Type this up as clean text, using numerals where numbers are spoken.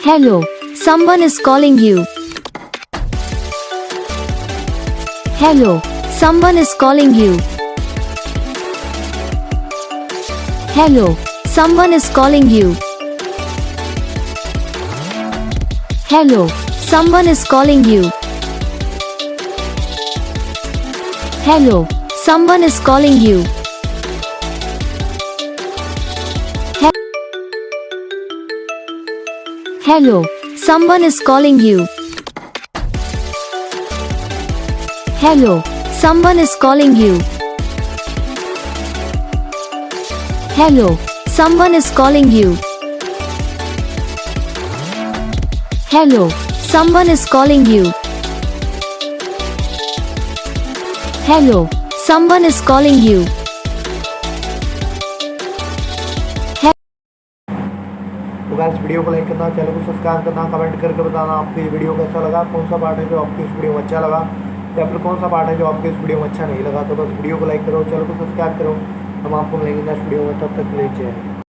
Hello, someone is calling you. Hello, someone is calling you. Hello, someone is calling you. Hello, someone is calling you. Hello, someone is calling you. Hello, someone is calling you. Hello, someone is calling you. Hello, someone is calling you. Hello, someone is calling you. Hello, someone is calling you. तो guys video को like करना, channel को subscribe करना, comment करके बताना आपको ये video कैसा लगा, कौन सा पार्ट है जो आपको इस वीडियो में अच्छा लगा या फिर कौन सा पार्ट है जो आपको इस वीडियो में अच्छा नहीं लगा। तो बस वीडियो को लाइक करो, चैनल को सब्सक्राइब करो। हम आपको मिलेंगे नेक्स्ट वीडियो में, तब तक के लिए जय हिंद।